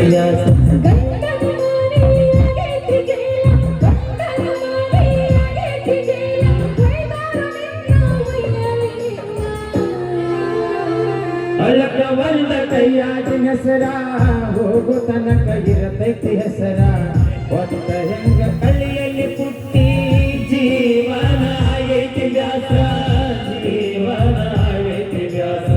ಅಳಕ ಒಂದ ಕೈಯಾಗಿನ ಹೆಸರ ಹೋಗು ತನಕ ಇರತೈತಿ ಹೆಸರ ಒತ್ತ ಹೆಂಗ ಕಳ್ಳಿಯಲ್ಲಿ ಪುಟ್ಟಿ ಜೀವನ ಆಗೈತಿ ವ್ಯಾಸ ಜೀವನ ಆಗೈತಿ ವ್ಯಾಸ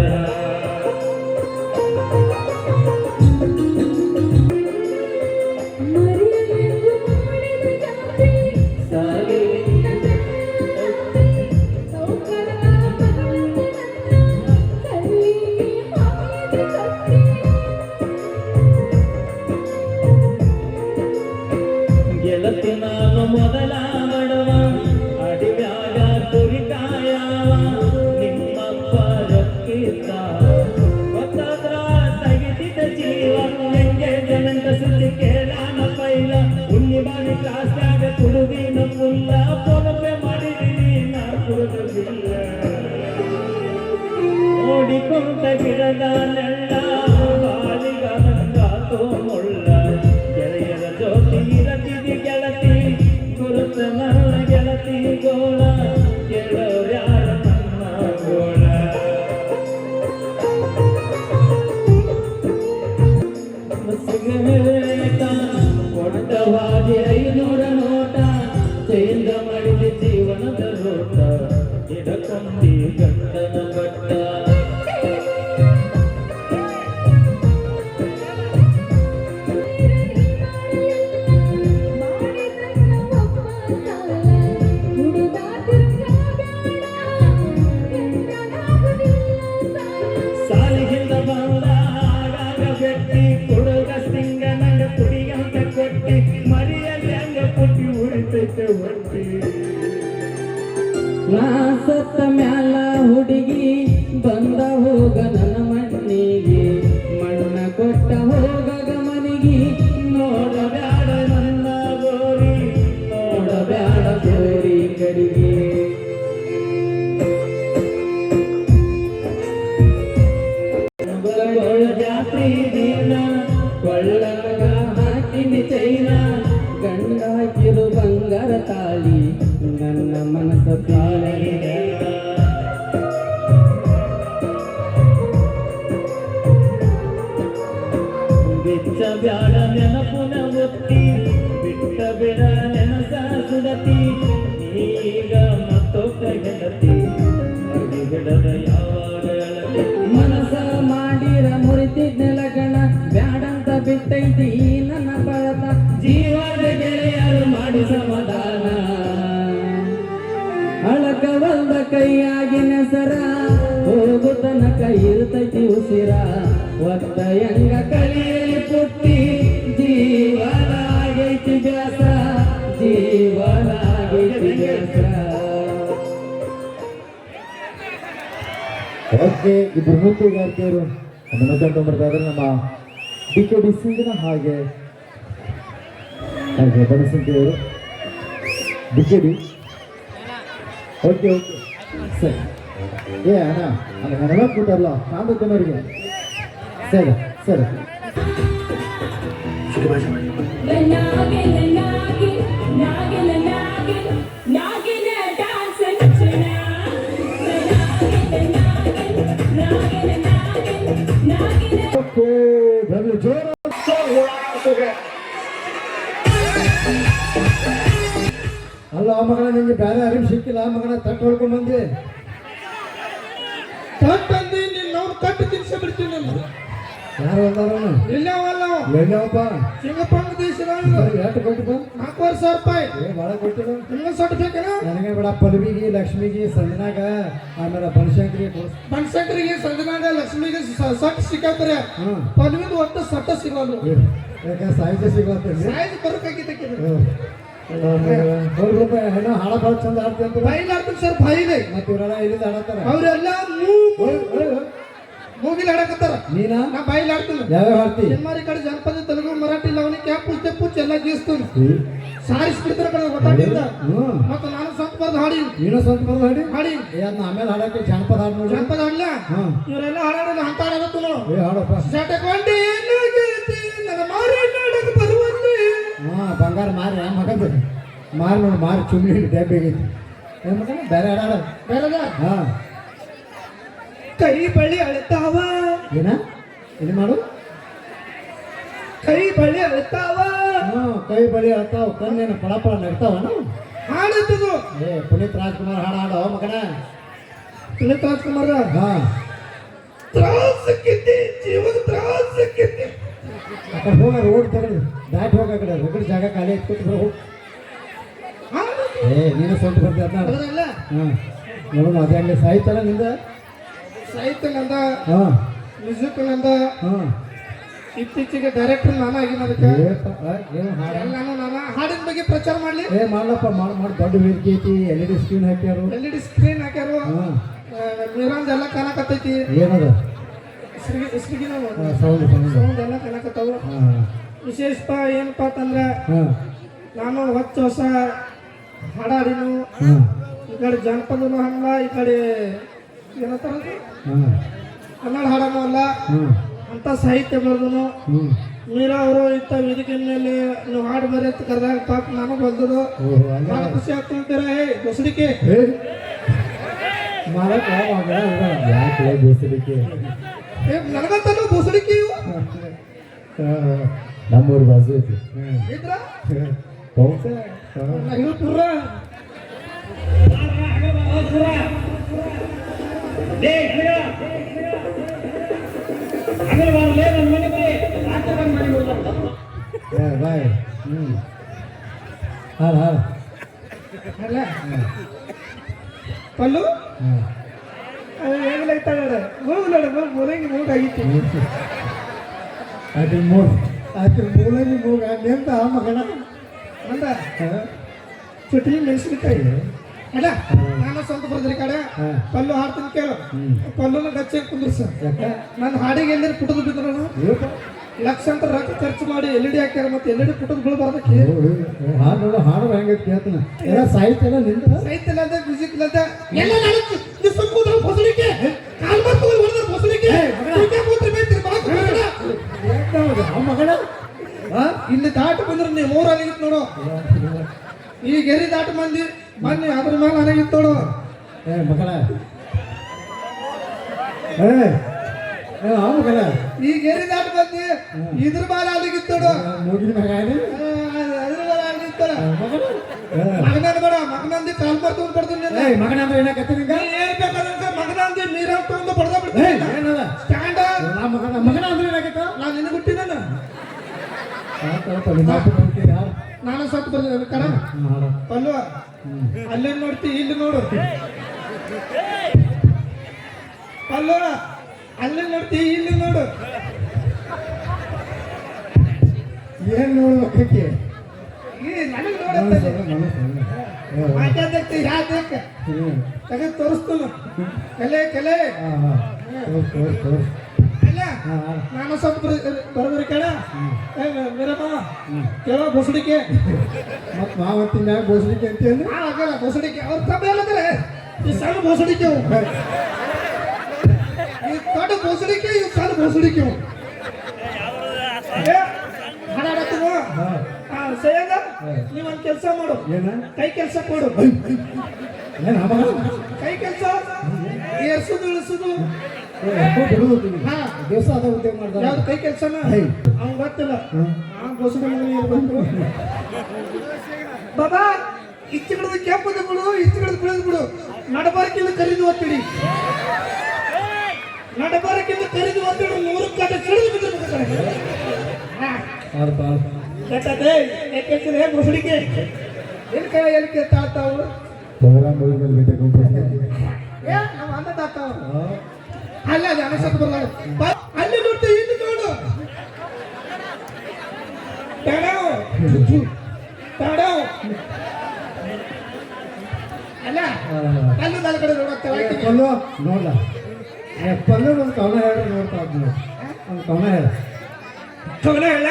ಗೆಳತಿ ನಾನು ಮೊದಲ ಬಡವ ಅಡಿವ್ಯಾಗ ತುರಿಕಾಯವ ನಿಮ್ಮಪ್ಪ ರೊಕ್ಕಿದ್ದ ಗೊತ್ತಾದ್ರ ತೆಗಿತಿದ್ದ ಜೀವ ಹೆಂಗೆ ಜನಂತ ಸುದ್ದಿ ಕೇಳಾನ ಪೈಲ ಉಣ್ಣಿ ಬಾಣಿ ಕ್ಲಾಸ್ನಾಗ ಕುಡುದಿನ ಫುಲ್ಲ ಪೊಲಪೆ ಮಾಡಿದೀನಿ ನಾ ಕುಡುದಿಲ್ಲ ನೋಡಿಕೊಂಡ ಗಿಡದ ನೆಲ್ಲ ಬಾಲಿಗ ಹಂಗಾತೋ ಮುಳ್ಳ ಗೆಳೆಯರ ಜೋತಿ ಇರತಿದಿ ಗೆಳತಿ ಗುರುತ ನನ್ನ ಗೆಳತಿ ಗೋಳ ಗೆಳವ್ರ್ಯಾರ ನನ್ನ ಗೋಳ ಸಿಗರೇಟ ಕೊಟ್ಟವಾಗಿ 500 ನೋಟ ಚೇಂದ ಮಾಡಿದ ಜೀವನದ ರೋಟ ಹಿಡಕೊಂಡಿ ಗಂಡನ ಬಟ್ಟ ಸಾಲಿಗಿಂದ ಬಂದಾಗ ಬೆಟ್ಟಿ ಕೊಡುಗ ಸಿಂಗ ನಂಗ ಕುಡಿಯಂತ ಕೊಟ್ಟಿ ಮರಿಯಲ್ಲಿ ಹಂಗ ಪುಟ್ಟಿ ಉಳಿತೈತೆ ಹೊಟ್ಟಿ ನಾ ಸತ್ತ ಮ್ಯಾಲ ಹುಡುಗಿ ಬಂದ ಹೋಗ ನನ್ನ ಮಣ್ಣಿಗೆ ಮಣ್ಣ ಕೊಟ್ಟ ಹೋಗಗ ಮನಿಗಿ ನೋಡಬ್ಯಾಡ ನನ್ನ ಗೋರಿ ನೋಡಬ್ಯಾಡ ಗೋರಿ ಕಡಿಗೆ ಜಾತ್ರಿ ದಿನ ಕೊಳ್ಳಗ ಹಾಕಿನಿ ಚೈನ ಗಂಡ ಕಿರು ಬಂಗಾರ ತಾಳಿ ನನ್ನ ಮನಸ್ಸ ತಾಳಿ ಬಿಚ್ಚ ಬ್ಯಾಡ ನೆನಪುನ ಒತ್ತಿ ಬಿಟ್ಟ ಬಿಡ ನೆನಸ ಸುಡತಿ ಈಗ ಮತ್ತೊಬ್ಬ ಗೆಳತಿ ಅಡಿ ಬಿಡದ ಯಾವಾಗ ಮನಸ ಮಾಡಿರ ಮುರಿತಿದ್ದ ಲಗಣ ಬ್ಯಾಡಂತ ಬಿಟ್ಟೈತಿ ನನ್ನ ಬರತ ಜೀವದ ಗೆಳೆಯರು ಮಾಡಿ ಸಮಾಧಾನ ಅಳಕವಲ್ದ ಕೈಯಾಗಿನ ಸರ ಹೋಗು ತನಕ ಇರ್ತೈತಿ ಉಸಿರ ಒತ್ತ ಹೆಂಗ ಕಲಿಯಲಿ ಪುಟ್ಟಿ ಜೀವನ ಆಗೈತಿ ವ್ಯಾಸ ಜೀವನ ಆಗೈತಿ ವ್ಯಾಸ. ಓಕೆ, ಇಬ್ಬರು ನೃತ್ಯಗಾರ್ತಿಯರು ನಮ್ಮನ್ನು ಬರ್ತಾ ಇದ್ದಾರೆ. ನಮ್ಮ DKD ಸಿಂಗ್ನ ಹಾಗೆ ಬನಸಂತಿಯವರು DKD. ಓಕೆ ಓಕೆ ಸರಿ. ಅಣ್ಣ ಅಲ್ಲಿ ಹೆಣವ ಕೂತಾರಲ್ಲ ಕಾಂಬತ್ತನವರಿಗೆ. ಸರಿ ಸರಿ ಬರಲಿ ಜೋರ. ಅಲ್ಲ ಆ ಮಗನ ನಿಂಗೆ ಬೇರೆ ಅರಿವು ಸಿಕ್ಕಿಲ್ಲ. ಆ ಮಗನ ತಟ್ಟು ಹೊಡ್ಕೊಂಡ್ ಬಂದಿ ತಟ್ಟಂದಿ ನಿನ್ನ ಕಟ್ಟು ತಿನ್ಸಿ ಬಿಡ್ತೀನಿ ನಾನು. ಯಾರು ಅಂದಾರವನು ಎಲ್ಲವಪ್ಪ ಸಿಂಗಪ್ಪಂಗ ದೇಶದ ಎಷ್ಟು ಕೊಟ್ಟಿದ್ದ? 4,000 ರೂಪಾಯಿ. ಭಾಳ ಕೊಟ್ಟಿದ. ನಿಮ್ಗೆ ಸೊಟ್ಟು ಬೇಕೇನ? ನನಗೆ ಬೇಡ. ಪಲ್ವಿಗೆ ಲಕ್ಷ್ಮಿಗೆ ಸಂಜನಾಗ ಆಮೇಲೆ ಬನಶಂಕರಿಗೆ ಸಂಜನಾಗ ಲಕ್ಷ್ಮಿಗೆ ಸಟ್ ಸಿಕ್ಕಾತಾರೆ. ಪಲ್ವಿದು ಒಟ್ಟು ಸಟ್ಟ ಸಿಗೋದು. ಯಾಕೆ ಸಾಹಿತ್ಯ ಸಿಗತ್ತೆ ಸಾಹಿತ್ಯ ಬರಕಾಗಿದ್ದಕ್ಕೆ ₹100 ಹೆಣ್ಣು ಹಾಡ ಭಾಳ ಚಂದ ಆಡ್ತಿ ಅಂತ ಬೈಲ್ ಆಡ್ತಾರೆ ಸರ್. ಬೈಲೆ ಮತ್ತೆ ಇವರೆಲ್ಲ ಇಲ್ಲಿಂದ ಆಡತ್ತಾರ. ಅವರೆಲ್ಲ ಮೂಗಿಲ್ ಆಡಕತ್ತಾರ. ನೀನಾ? ನಾ ಬೈಲ್ ಆಡ್ತೀನಿ. ಯಾವ್ಯಾವ ಆಡ್ತಿ? ಎಮ್ಮಾರಿ ಕಡೆ ಜನಪದ ತೆಲುಗು ಮರಾಠಿ ಲವಣಿ ಕ್ಯಾಪುಸ್ ಪುಚ್ಚ ಎಲ್ಲ ಗೀಸ್ತೀನಿ. ಸಾರಿಸ್ಬಿಡ್ತಾರ ಕಡೆ ಒಟ್ಟಾಟಿಂದ. ಮತ್ತೆ ನಾನು ಸ್ವಂತ ಬರ್ದು ಹಾಡಿ. ನೀನು ಸ್ವಂತ ಬರ್ದು ಹಾಡಿ ಹಾಡಿ ಅದನ್ನ ಆಮೇಲೆ ಹಾಡಕ್ಕೆ ಜಾನಪದ ಹಾಡು ನೋಡಿ. ಜಾನಪದ ಹಾಡ್ಲ ಇವರೆಲ್ಲ ಹಾಡೋದು ಅಂತ ಹಾಡತ್ತು. ಹಾಡಪ್ಪ. ಸಟಕೊಂಡಿ ಏನು ಗೆಳತಿ ನನ್ನ ಬಂಗಾರ ಮಾರಿ ಮಗಂದು ಮಾರಿ ನೋಡಿ ಮಾರಿ ಚುಮ್ನಿ ಡ್ಯಾಬ್ ಆಗೈತಿ ಏನು ಮಗನ ಬೇರೆ ಆಡಾಡ ಬೇರೆದ ಹಾಂ ಕೈ ಬಳಿ ಅಳ್ತಾವ ಏನ ಇದು ಮಾಡು ಕೈ ಬಳಿ ಅಳ್ತಾವ ಹ್ಞೂ ಕೈ ಬಳಿ ಹೇಳ್ತಾವ ಕಣ್ಣೇನು ಪಳ ಪಳ ನಡ್ತಾವನು ಹಾಡುತ್ತದು ಏ ಪುನೀತ್ ರಾಜ್ಕುಮಾರ್ ಹಾಡು ಹಾಡೋ ಮಗನ ಪುನೀತ್ ರಾಜ್ಕುಮಾರ್ ಹಾಂ ತ್ರಾಸಕ್ಕಿದ್ದೆ ಜೀವನ ತ್ರಾಸಕ್ಕಿದ್ದೆ ಆ ಕಡೆ ಹೋಗ ರೋಡ್ ತಗೊಂಡು ದಾಟಿ ಹೋಗ ಆ ಕಡೆ ಜಾಗ ಖಾಲಿ ಇಟ್ಕೊಟ್ಟು ಹೋಗು ಏ ನೀನು ಸ್ವಂತ ಬರ್ತೀಯ ಅದರಲ್ಲ ಹಾಂ ನೋಡೋಣ ಅದೇ ಹಂಗೆ ಸಾಯ್ತಲ್ಲ ನಿಂದ ಸಾಹಿತ್ಯ ನಂದ ಹಾಂ ಮ್ಯೂಸಿಕ್ ನಂದ ಹಾಂ ಇತ್ತೀಚೆಗೆ ಡೈರೆಕ್ಟರ್ ನಾನು ಆಗಿನ ಅದಕ್ಕೆ ಏನು ಹಾಡು ನಾನು ಹಾಡಿನ ಬಗ್ಗೆ ಪ್ರಚಾರ ಮಾಡ್ಲಿ ಏ ಮಾಡ್ಲಪ್ಪ ಮಾಡಿ ದೊಡ್ಡ ವೇದಿಕೆ ಐತಿ LED ಸ್ಕ್ರೀನ್ ಹಾಕ್ಯಾರು LED ಸ್ಕ್ರೀನ್ ಹಾಕ್ಯಾರು ಹಾಂ ಮಿರಾಂಜ್ ಎಲ್ಲ ಕಾಣಕತ್ತೈತಿ ಏನದ ಇಷ್ಟಿಗಿನ ಸೌಂಡ್ ಸೌಂಡ್ ಎಲ್ಲ ಕಾಣಕತ್ತಾವ ಹಾಂ ವಿಶೇಷಪ್ಪ ಏನಪ್ಪ ಅಂತಂದ್ರೆ ಹಾಂ ನಾನು ಹೊಸ ಹಾಡಾಡಿನು ಹಾಂ ಈ ಕಡೆ ಜನಪದನು ಹಂಗ ಈ ಕಡೆ ಏನಂತಾರ ಹಾಂ ಕನ್ನಡ ಹಾಡನು ಅಲ್ಲ ಹಾಂ ಅಂತ ಸಾಹಿತ್ಯ ಬರೆದನು ಹ್ಞೂ ಮೀರಾ ಅವರು ಇಂಥ ವೇದಿಕೆ ಮೇಲೆ ನೀವು ಹಾಡು ಬರೀ ಅಂತ ಕರೆದಾಗ ಪಾಪ ನಾನು ಬಂದದು ಓಹೋ ಹಂಗ ಭಾಳ ಖುಷಿ ಆಗ್ತಿರ್ತೀರ ಹೇ ಹೊಸಡಿಕೆ ಏ ಮಾಡಕ್ಕೆ ಯಾಕೆ ಬೇಸಲಿಕ್ಕೆ ನನಗಂತಲೂ ಹೊಸಡಿಕೆ ಇವು ನಮ್ಮೂರು ಬಾಜು ಐತಿ ಇದ್ರ ಹೌದಾ ಇದು ಪುರ ಬಾಯ್ ಹ್ಞೂ ಹಾಂ ಹಾಂ ಅಲ್ಲ ಪಲ್ಲು ಹಾಂ ಹೇಗಲೈತಾ ಹೋಗು ನೋಡು ಮೂರಂಗಿ ಮೂಗಾಗಿತ್ತು ಆಕೆ ಮೂಲಂಗಿ ಮೂಗ ನೆಂತ ಮಗನ ಅಂದ ಚುಟ್ಟಿ ಮೆಣಸಿನಕಾಯಿ ಅಲ್ಲ ನಾನು ಸ್ವಂತ ಬರ್ದ್ರಿ ಕಡೆ ಪಲ್ಲು ಹಾಡ್ತೀನಿ ಕೇಳು ಪಲ್ಲುನ ಗಚ್ಚೆ ಕುಂದ್ರಸ ನನ್ನ ಹಾಡಿಗೆ ಎಲ್ಲರೂ ಪುಟದ ಬಿದ್ರು ಲಕ್ಷಾಂತರ ರೊಕ್ಕ ಖರ್ಚು ಮಾಡಿ LED ಹಾಕ್ಯಾರ ಮತ್ತೆ LED ಪುಟದ ಬೀಳ್ಬಾರ್ದಕ್ಕೆ ಹಾಡು ನೋಡು ಹಾಡು ಹೆಂಗೈತಿ ಕೇಳ್ತಾನೆ ಎಲ್ಲ ಸಾಹಿತ್ಯ ಎಲ್ಲ ನಿಂದ ಸಾಹಿತ್ಯ ಇಲ್ಲದ ಮ್ಯೂಸಿಕ್ ಇಲ್ಲದ ಎಲ್ಲ ನಾನು ಸಂಪೂರ್ಣ ಹೊಸಲಿಕ್ಕೆ ಕಾಲ್ ಮಾಡ್ಕೊಂಡು ಹೊಡೆದ್ರೆ ಹೊಸಲಿಕ್ಕೆ ಮಗನ ಇಲ್ಲಿ ದಾಟ ಬಂದ್ರೆ ನೀವು ಮೂರು ಅಲ್ಲಿಗಿತ್ತು ನೋಡು ಈ ಗೆರಿ ದಾಟ ಮಂದಿ ಬನ್ನಿ ಅದ್ರ ಮೇಲೆ ಅನಾಗಿತ್ತು ನೋಡು ಏ ಮಗನ ಏ ಮಗನ ಈ ಗೆರಿ ದಾಟ ಬಂದಿ ಇದ್ರ ಮೇಲೆ ಅಲ್ಲಿಗಿತ್ತು ನೋಡು ಮುಗಿದ ಮಗ ಅದ್ರ ಮೇಲೆ ಅಲ್ಲಿಗಿತ್ತು ಮಗನಂದ ಬೇಡ ಮಗನಂದಿ ಕಾಲ್ ಮಾಡ್ಕೊಂಡು ಬಡ್ತೀನಿ ಏ ಮಗನ ಅಂದ್ರೆ ಏನಾಕತ್ತಿ ನಿಂಗ ಏನ್ ಬೇಕಾದ್ರೆ ಮಗನಂದಿ ನೀರ್ ಹಾಕೊಂಡು ಬಡ್ದ ಬಿಡ್ತೀನಿ ಏನದ ಸ್ಟ್ಯಾಂಡ್ ಮಗನ ಅಂದ್ರೆ ಏನಾಗತ್ತ ನಾನು ನಿನ್ನ ಬಿಟ್ಟಿನ ಯಾರು ನಾನು ಸತ್ತು ಬರ್ತೀನಿ ಕಣ ಹಾಡು ಪಲ್ಲು ಅಲ್ಲೇ ನೋಡ್ತಿ ಇಲ್ಲಿ ನೋಡು ಪಲ್ಲು ಅಲ್ಲೇ ನೋಡ್ತಿ ಇಲ್ಲಿ ನೋಡು ಏನ್ ನೋಡ್ಬೇಕಕ್ಕೆ ಈ ನನಗೆ ನೋಡುತ್ತೆ ಮಾತಾಡ್ತಿ ಯಾಕೆ ತೆಗೆದು ತೋರಿಸ್ತು ಕಲೆ ಕಲೆ ಅಲ್ಲ ನಾನು ಸ್ವಲ್ಪ ಬರೋದ್ರಿ ಕಣ ಮೇರಮ್ಮ ಕೇಳೋ ಬಸಡಿಕೆ ಮತ್ ಮಾವತ್ತಿನ ಮ್ಯಾಗ ಬೋಸ್ಲಿಕ್ಕೆ ಅಂತ ಹೇಳಿ ಆಗಲ್ಲ ಬಸಡಿಕೆ ಅವ್ರ ತಮ್ಮ ಹೇಳಿದ್ರೆ ಈ ಸಣ್ಣ ಬಸಡಿಕೆ ಈ ದೊಡ್ಡ ಬಸಡಿಕೆ ಈ ಸಣ್ಣ ಬಸಡಿಕೆ ಹಾಡಾಡತ್ತೀವ ಸೈಯದ ನೀವೊಂದು ಕೆಲಸ ಮಾಡು ಏನ ಕೈ ಕೆಲಸ ಕೊಡು ಏನ್ ಹಬ್ಬ ಕೈ ಕೆಲಸ ಏರ್ಸುದು ಇಳಿಸುದು ದಿವಸ ಅದ ಉದ್ಯೋಗ ಮಾಡ್ದ ಯಾವ್ದು ಕೈ ಕೆಲಸನ ಅವ್ನು ಗೊತ್ತಿಲ್ಲ ಆ ಬಸಡಿ ಮಗನಿಗೆ ಗೊತ್ತು ಬಾಬಾ ಇಚ್ಚು ಬಿಡೋದು ಕೆಂಪದ ಬಿಡು ಇಚ್ಚು ಬಿಡೋದು ಬಿಡೋದು ಬಿಡು ನಡಬಾರಕ್ಕಿಂತ ಕರಿದು ಒತ್ತಿಡಿ ನಡಬಾರಕ್ಕಿಂತ ಕರಿದು ಒತ್ತಿಡು 100 ಕಾಟ ಸಿಡಿದು ಬಿದ್ದಿರ್ಬೇಕು ಬಸಡಿಕೆ ಎಲ್ಲಿ ಕೈ ಎಲ್ಲಿ ತಾಳ್ತಾವು ಪ್ರೋಗ್ರಾಮ್ ಮೇಲೆ ನಾವು ಅನ್ನ ತಾಳ್ತಾವ ಅಲ್ಲ ಅದು ಅನಸತ್ ಬರಲ್ಲ ಅಲ್ಲಿ ನೋಡ್ತಾ ಇಲ್ಲಿ ನೋಡು ತಾಡವ್ ಅಲ್ಲ ಅಲ್ಲಿ ನನ್ನ ಕಡೆ ನೋಡ್ತಾವ ಪಲ್ಲು ನೋಡ್ಲ ಪಲ್ಲು ಒಂದು ಕವನ ಹೇಳಿ ನೋಡ್ತಾ ಇದ್ನು ಒಂದು ಕವನ ಹೇಳ ಕವನ ಹೇಳ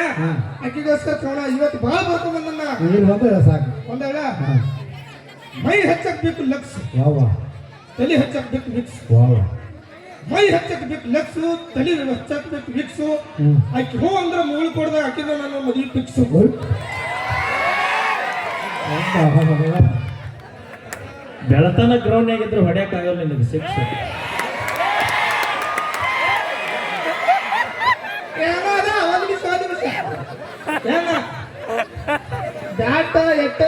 ಅಕ್ಕಿಗೋಸ್ಕರ ಕವನ ಇವತ್ತು ಭಾಳ ಬರ್ಕೊಂಡ್ ಬಂದನ್ನ ಇಲ್ಲಿ ಒಂದು ಹೇಳ ಸಾಕು ಒಂದ ಹೇಳ ಮೈ ಹಚ್ಚಕ್ ಬೇಕು ಲಕ್ಷ ವಾವ ತಲೆ ಹಚ್ಚಕ್ ಬೇಕು ಮಿಕ್ಸ್ ವಾವ ಮೈ ಹಚ್ಚಕ್ ಬೇಕು ಲಕ್ಸು ತಲೆ ಹಚ್ಚಕ್ ಬೇಕು ಮಿಕ್ಸು ಆಕಿ ಹೋ ಅಂದ್ರೆ ಮೂಳು ಕೊಡ್ದಾಗ ಆಕಿನ ನನ್ನ ಮದುವೆ ಫಿಕ್ಸು ಬೆಳತನ ಗ್ರೌಂಡ್ ಆಗಿದ್ರು ಹೊಡ್ಯಾಕಾಗಲ್ಲ ನಿನಗೆ ಸಿಕ್ಸ್. ಬ್ಯಾಟ ಎಟ್ಟ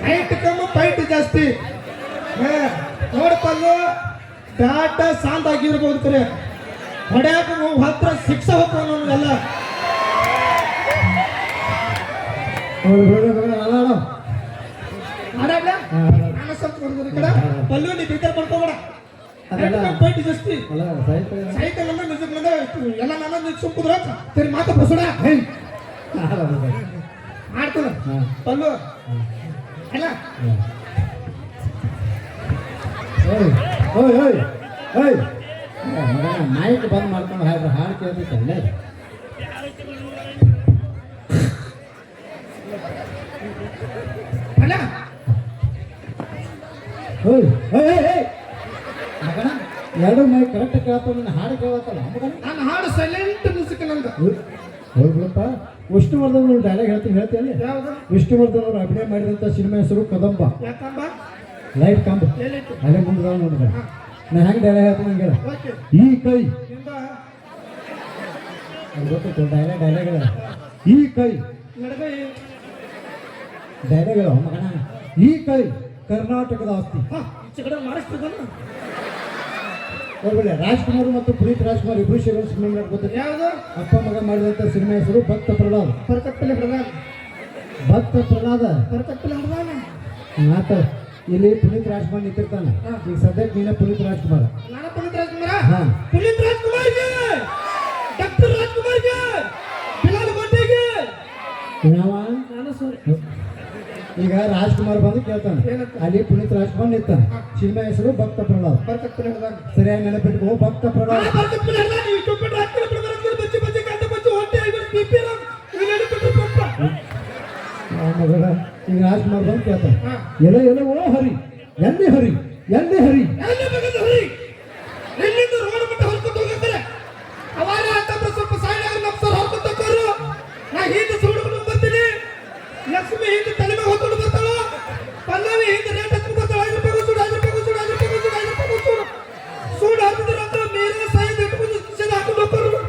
ಹೈಟ್ ಕಮ್ಮಿ ಫೈಟ್ ಜಾಸ್ತಿ. ನೋಡಪ್ಪಲ್ಲು ಬ್ಯಾಟ ಶಾಂತ ಆಗಿರ್ಬೋದು ಕರೆ ಹೊಡ್ಯಾಕ ಹತ್ರ ಶಿಕ್ಷ ಹೋಗ್ತಾವ ನಮ್ಗೆಲ್ಲ. ಆಡಾಡ್ಲ ನಾನು ಸ್ವಲ್ಪ ಬರ್ಬೋದು ಕಡೆ ಪಲ್ಲು ನೀ ಬೇಕಾರ ಮಾಡ್ಕೋಬೇಡ. ಫೈಟ್ ಜಾಸ್ತಿ ಸಾಹಿತ್ಯ ನಮ್ಮ ಮ್ಯೂಸಿಕ್ ನಂದ ಎಲ್ಲ ನನ್ನ ಸುಂಪುದ್ರ ಸರಿ ಮಾತ ಬಸೋಡ ಆಡ್ತದ ಪಲ್ಲು ಅಲ್ಲ. ಮೈಕ್ ಬಂದ್ ಮಾಡ್ಕೊಂಡು ಹಾಡು ಕೇಳ್ಬೇಕಲ್ಲ. ಅಲ್ಲ ಎರಡು ಮೈ ಕರೆಕ್ಟ್ ಕೇಳಪ್ಪ. ನಿನ್ನ ಹಾಡು ಕೇಳತ್ತಲ್ಲ ನಾನು ಹಾಡು ಸೈಲೆಂಟ್ ಮ್ಯೂಸಿಕ್ ನಂದು. ಹೋಗ್ಬಿಡಪ್ಪ. ವಿಷ್ಣುವರ್ಧನ್ ಅವ್ರು ಡೈಲಾಗ್ ಹೇಳ್ತೀನಿ. ಯಾವ್ದು? ವಿಷ್ಣುವರ್ಧನ್ ಅವರು ಅಭಿನಯ ಮಾಡಿದಂಥ ಸಿನಿಮಾ ಹೆಸರು ಕದಂಬ. ಯಾಕಂಬ ಲೈಟ್ ಕಂಬ ಎಲ್ಲಿತ್ತು? ಅಲ್ಲೇ ಮುಂದೆ ನೋಡಿದ್ರೆ ನಾ ಹೆಂಗೆ ಡೈಲಾಗ್ ಹೇಳ್ತೀನಿ ಹಂಗೆ ಓಕೆ ಈ ಕೈ ನಿಂದ ಗೊತ್ತಿತ್ತು ಡೈಲಾಗ್ ಈ ಕೈ ನಡಗೈ ಡೈಲಾಗ್ ಮಗನ. ಈ ಕೈ ಕರ್ನಾಟಕದ ಆಸ್ತಿ. ಈಚೆ ಕಡೆ ಮಾಡಿಸ್ತಿದ್ದಾನ. ಹೋಗ್ಬಿಡ. ರಾಜ್ಕುಮಾರ್ ಮತ್ತು ಪುನೀತ್ ರಾಜ್ಕುಮಾರ್ ಇಬ್ರು ಸೇರೋ ಸಿನಿಮಾ ಗೊತ್ತಿಲ್ಲ. ಯಾವುದು? ಅಪ್ಪ ಮಗ ಮಾಡಿದಂಥ ಸಿನಿಮಾ ಹೆಸರು ಭಕ್ತ ಪ್ರಹ್ಲಾದ. ಪರ್ಕಟ್ಟಲೆ ಹಿಡ್ದಾನ. ಭಕ್ತ ಪ್ರಹ್ಲಾದ ಪರ್ಕಟ್ಟಲೆ ಹಿಡ್ದಾನ. ಆತ ಇಲ್ಲಿ ಪುನೀತ್ ರಾಜ್ಕುಮಾರ್ ನಿಂತಿರ್ತಾನೆ. ಈಗ ಸದ್ಯಕ್ಕೆ ನೀನೇ ಪುನೀತ್ ರಾಜ್ಕುಮಾರ್. ನಾನು ಪುನೀತ್ ರಾಜ್ಕುಮಾರ. ಹಾ ಪುನೀತ್ ರಾಜ್ಕುಮಾರ್ಗೆ ಡಾಕ್ಟರ್ ರಾಜ್ಕುಮಾರ್ಗೆ ಬಿಲಾಲ್ ಭಟ್ಟಿಗೆ ಯಾವ ನಾನು ಸಾರಿ. ಈಗ ರಾಜ್ಕುಮಾರ್ ಬಂದು ಕೇಳ್ತಾನೆ. ಅಲ್ಲಿ ಪುನೀತ್ ರಾಜ್ಕುಮಾರ್ ನಿಂತಾನೆ. ಸಿನಿಮಾ ಹೆಸರು ಭಕ್ತ ಪ್ರಹ್ಲಾದ. ಪರ್ಕಟ್ಟಲೆ ಹಿಡ್ದಾನ. ಸರಿಯಾಗಿ ನೆನಪಿಟ್ಕೋ. ಭಕ್ತ ಪ್ರಹ್ಲಾದ. ಪರ್ಕಟ್ಟಲೆ ಹಿಡ್ದಾನ. ಈ ಟೊಪ್ಪೆ ರಾಜ್ಕುಮಾರ್ ಬಿಡಬಾರದು. ಬಚ್ಚಿ ಬಚ್ಚಿ ಗಂಟೆ ಬಚ್ಚಿ ಹೊಟ್ಟೆ ಐದು ಬಿಪಿ ರಾಮ್ ಇವೆಲ್ಲ ನೆನಪಿಟ್ಟು ಪಪ್ಪ. ಮಗಳ ಈಗ ರಾಜ್ಕುಮಾರ್ ಬಂದು ಕೇಳ್ತಾನೆ. ಹಾ ಎಲೆ ಎಲೆ ಓ ಹರಿ ಎಲ್ಲಿ ಹರಿ ಎಲ್ಲಿ ಹರಿ ಎಲ್ಲಿ ಬೇಕಂತ ಹರಿ ಇಲ್ಲಿಂದ ರೋಡ್ ಮಟ್ಟ ಹೊರ್ಕೊಂಡು ಹೋಗಿರ್ತಾರೆ. ಅವಾಗ ಅಂತಂದ್ರೆ ಸ್ವಲ್ಪ ಸಾಯಿ ಆಗಿ ನಮ್ಮ ಸರ್ ಹೊರ್ಕೊಂಡು ಹೋಗೋರು. ನಾ ಹಿಂದೆ ಸುಡ್ಕೊಂಡು ಬರ್ತೀನಿ. ಲಕ್ಷ್ಮಿ ಹಿಂದೆ ತಲೆ ಮೇಲೆ ಹೊತ್ಕೊಂಡು ಬರ್ತಾಳ. ಪಲ್ಲವಿ ಹಿಂದೆ ರೇಟ್ ಹಚ್ಕೊಂಡು ಬರ್ತಾಳ. 5 ರೂಪಾಯಿ ಸೂಡು 5 ರೂಪಾಯಿ ಸೂಡು 5 ರೂಪಾಯಿ ಸೂಡು 5 ರೂಪಾಯಿ ಸೂಡು ಸೂಡು ಹಾಕಿದ್ರೆ ಅಂತ ಮೇಲೆ ಸಾಯಿ ಇಟ್ಕೊಂಡು ಸಿದ ಹಾಕೊಂಡು ಹೋಗೋರು.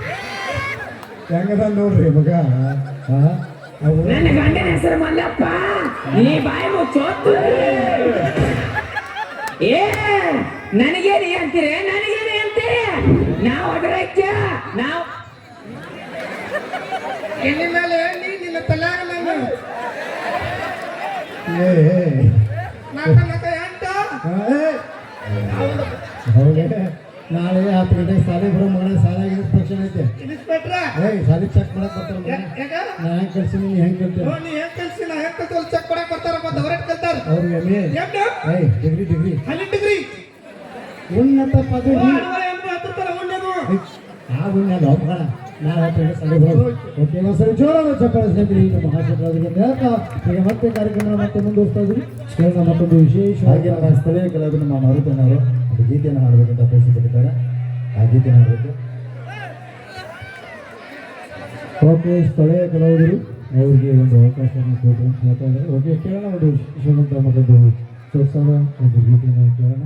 ಹೆಂಗದ ನೋಡ್ರಿ ಮಗ. ನನ್ನ ಗಂಡನ ಹೆಸರು ಮಲ್ಲಪ್ಪ. ನೀ ಬಾಯಿ ಮುಚ್ಚೋತ್ತು. ಏ ನನಗೇನಿ ಅಂತೀರಿ ನನಗೇನಿ ಅಂತೀರಿ. ನಾವು ಅದರಕ್ಕೆ ನಾವು ಎಣ್ಣೆ ಮೇಲೆ ಎಣ್ಣೆ ನಿನ್ನ ತಲೆಯಾಗ ನಾನು ನಾಕ ನಾಕ ಎಂಟ ಹೌದೇ. ನಾಳೆ 10 ಗಂಟೆಗೆ ಸಾಲಿ ಬರೋ ಮಗನ ಸಾಲಾಗಿ ಇನ್ಸ್ಪೆಕ್ಷನ್ ಐತೆ. ಇನ್ಸ್ಪೆಕ್ಟ್ರ ಸಾಲಿ ಚೆಕ್ ಮಾಡಕ್ ಬರ್ತಾರ. ಯಾಕ ನಾ ಹೆಂಗ್ ಕಳ್ಸಿನಿ ನೀ ಹೆಂಗ್ ಕಲ್ತೀರ? ನೀ ಹೆಂಗ್ ಕಲ್ಸಿ ನಾ ಹೆಂಗ್ ಕಲ್ಸಿ ಚೆಕ್ ಕೊಡಕ್ ಬರ್ತಾರ. ಮತ್ತೆ ಅವರೇ ಕಲ್ತಾರ. ಅವ್ರಿಗೆ ಡಿಗ್ರಿ ಡಿಗ್ರಿ ಅಲ್ಲಿ ಡಿಗ್ರಿ ಉನ್ನತ ಪದವಿ. ಆ ಉನ್ನತ ಮಗನ ನಾಳೆ 10 ಗಂಟೆ ಸಾಲಿ ಬರೋದು. ಓಕೆ ಒಂದ್ಸರಿ ಜೋರಾದ ಚಪ್ಪಾಳೆ ಸ್ನೇಹಿತರೆ. ಈಗ ಮಹಾಶಿವರಾತ್ರಿ ಅಂತ ಹೇಳ್ತಾ ಈಗ ಮತ್ತೆ ಕಾರ್ಯಕ್ರಮ ಮತ್ತೆ ಮುಂದುವರಿಸ್ತಾ ಇದ್ವಿ. ಕೇಳೋಣ ಮತ್ತೊಂದು ವಿಶೇಷವಾಗಿ ನಮ್ಮ ಸ್ಥಳೀಯ ಕಲಾವಿದ ನಮ್ಮ ಮಾರುತನವರು ಒಂದು ಗೀತೆಯನ್ನು ಹಾಡಬೇಕಂತ ಅಪೇಕ್ಷಿಸಿದ್ದಾರೆ. ಆ ಗೀತೆಯನ್ನು ಹಾಡಬೇಕು. ಓಕೆ ಸ್ಥಳೀಯ ಕಲಾವಿದರು ಅವರಿಗೆ ಒಂದು ಅವಕಾಶವನ್ನು ಕೊಟ್ಟು ಅಂತ ಹೇಳ್ತಾ ಇದ್ದಾರೆ. ಓಕೆ ಕೇಳೋಣ ಒಂದು ವಿಶೇಷವಾದಂಥ ಮತ್ತೊಂದು ಸೊಗಸಾದ ಒಂದು ಗೀತೆಯನ್ನು ಕೇಳೋಣ.